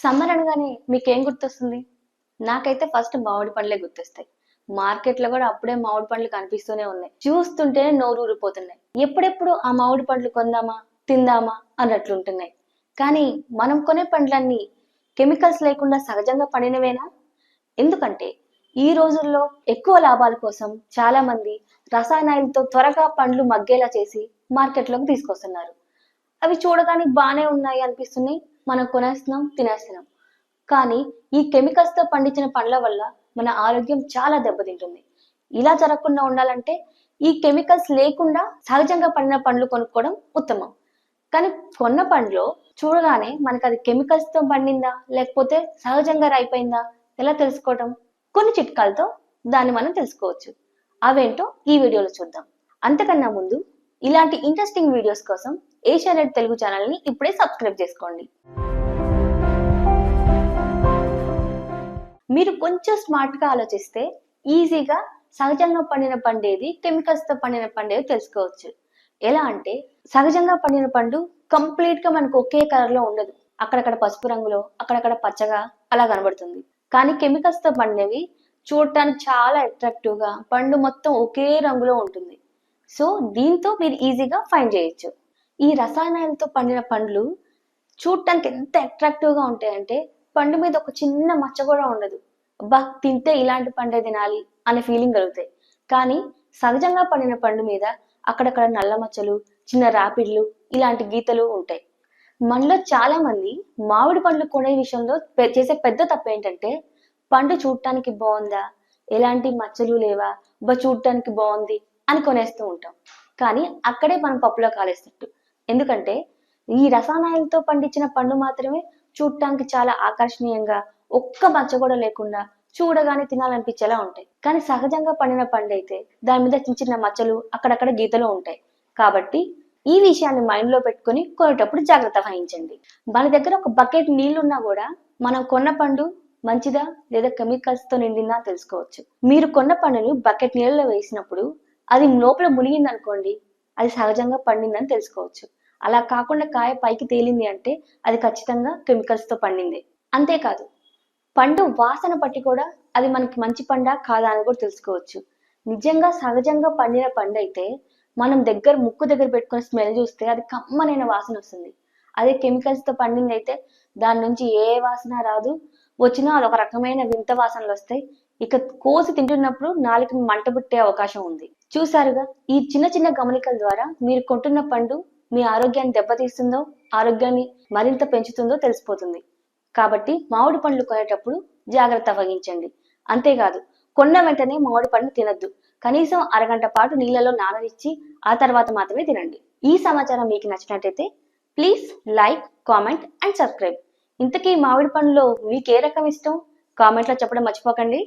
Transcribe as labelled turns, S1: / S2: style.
S1: Summer అనగానే మీకేం గుర్తొస్తుంది? నాకైతే ఫస్ట్ మామిడి పండ్లే గుర్తొస్తాయి. మార్కెట్‌లో గూడా అప్పుడే మామిడి పండ్లు కనిపిస్తూనే ఉన్నాయి. చూస్తుంటేనే నోరూరిపోతున్నాయి. ఎప్పుడెప్పుడు ఆ మామిడి పండ్లు కొందామా? తిందామా? అన్నట్లుంటున్నాయి. కానీ మనం కొనే పండ్లన్నీ కెమికల్స్ లేకుండా సహజంగా పండినవేనా? ఎందుకంటే ఈ రోజుల్లో ఎక్కువ లాభాల కోసం చాలామంది రసాయనాలతో త్వరగా పండ్లు మగ్గేలా చేసి మార్కెట్‌లోకి తీసుకొస్తున్నారు. అవి చూడగానే బానే ఉన్నాయి అనిపిస్తున్నాయి. మనం కొనేస్తున్నాం, తినేస్తున్నాం. కానీ ఈ కెమికల్స్‌తో పండించిన పండ్ల వల్ల మన ఆరోగ్యం చాలా దెబ్బతింటుంది. ఇలా జరగకుండా ఉండాలంటే ఈ కెమికల్స్ లేకుండా సహజంగా పండిన పండ్లు కొనుక్కోవడం ఉత్తమం. కానీ కొన్న పండ్లో చూడగానే మనకది కెమికల్స్‌తో పండిందా? లేకపోతే సహజంగా అయిపోయిందా? ఎలా తెలుసుకోవటం? కొన్ని చిట్కాలతో దాన్ని మనం తెలుసుకోవచ్చు. అవేంటో ఈ వీడియోలో చూద్దాం. అంతకన్నా ముందు ఇలాంటి ఇంట్రెస్టింగ్ వీడియోస్ కోసం ఏషియానెట్ తెలుగు ఛానల్‌ని ఇప్పుడే సబ్స్క్రైబ్ చేసుకోండి. మీరు కొంచెం స్మార్ట్‌గా ఆలోచిస్తే ఈజీగా సహజంగా పండిన పండేది, కెమికల్స్‌తో పండిన పండేది తెలుసుకోవచ్చు. ఎలా అంటే సహజంగా పండిన పండు కంప్లీట్‌గా మనకు ఒకే కలర్‌లో ఉండదు. అక్కడక్కడ పసుపు రంగులో, అక్కడక్కడ పచ్చగా అలా కనబడుతుంది. కానీ కెమికల్స్‌తో పండినవి చూడటానికి చాలా అట్రాక్టివ్‌గా పండు మొత్తం ఒకే రంగులో ఉంటుంది. సో, దీంతో మీరు ఈజీగా ఫైండ్ చేయొచ్చు. ఈ రసాయనాలతో పండిన పండ్లు చూడటానికి ఎంత అట్రాక్టివ్‌గా ఉంటాయంటే పండు మీద ఒక చిన్న మచ్చ కూడా ఉండదు. అబ్బా! తింటే ఇలాంటి పండే తినాలి అనే ఫీలింగ్ కలుగుతాయి. కానీ సహజంగా పండిన పండు మీద అక్కడక్కడ నల్ల మచ్చలు, చిన్న రాపిడులు ఇలాంటి గీతలు ఉంటాయి. మనలో చాలా మంది మామిడి పండ్లు కొనే విషయంలో చేసే పెద్ద తప్పేంటంటే పండు చూడటానికి బావుందా? ఎలాంటి మచ్చలు లేవా? అబ్బా! చూడటానికి బావుంది అని కొనేస్తూ ఉంటాం. కానీ అక్కడే మనం పప్పులో కాలేసినట్టు. ఎందుకంటే ఈ రసాయనాలతో పండించిన పండు మాత్రమే చూడటానికి చాలా ఆకర్షణీయంగా, ఒక్క మచ్చ కూడా లేకుండా చూడగానే తినాలనిపించేలా ఉంటాయి. కానీ సహజంగా పండిన పండైతే దాని మీద చిన్న చిన్న మచ్చలు, అక్కడక్కడ గీతలు ఉంటాయి. కాబట్టి ఈ విషయాన్ని మైండ్‌లో పెట్టుకొని కొనేటప్పుడు జాగ్రత్త వహించండి. మన దగ్గర ఒక బకెట్ నీళ్లున్నా కూడా మనం కొన్న పండు మంచిదా లేదా కెమికల్స్‌తో నిండిందా అని తెలుసుకోవచ్చు. మీరు కొన్న పండుని బకెట్ నీళ్ళలో వేసినప్పుడు అది లోపల మునిగిందనుకోండి, అది సహజంగా పండిందని తెలుసుకోవచ్చు. అలా కాకుండా కాయ పైకి తేలింది అంటే అది ఖచ్చితంగా కెమికల్స్‌తో పండిందే. అంతేకాదు పండు వాసన పట్టి కూడా అది మనకి మంచి పండా కాదా అని కూడా తెలుసుకోవచ్చు. నిజంగా సహజంగా పండిన పండైతే మనం ముక్కు దగ్గర పెట్టుకొని స్మెల్ చూస్తే అది కమ్మనైన వాసన వస్తుంది. అదే కెమికల్స్‌తో పండిందైతే దాని నుంచి ఏ వాసన రాదు. వచ్చినా అదొక రకమైన వింత వాసనలు వస్తాయి. ఇక కోసి తింటున్నప్పుడు నాలుకకి మంట పుట్టే అవకాశం ఉంది. చూసారుగా, ఈ చిన్న చిన్న గమనికల ద్వారా మీరు కొంటున్న పండు మీ ఆరోగ్యాన్ని దెబ్బతీస్తుందో, ఆరోగ్యాన్ని మరింత పెంచుతుందో తెలిసిపోతుంది. కాబట్టి మామిడి పండ్లు కొనేటప్పుడు జాగ్రత్త వహించండి. అంతేకాదు కొన్న వెంటనే మామిడి పండు తినొద్దు. కనీసం అరగంట పాటు నీళ్ళలో నాననిచ్చి ఆ తర్వాత మాత్రమే తినండి. ఈ సమాచారం మీకు నచ్చినట్టయితే please like, comment and subscribe. ఇంతకీ మామిడి పండులో మీకు ఏ రకం ఇష్టం? కామెంట్లో చెప్పడం మర్చిపోకండి.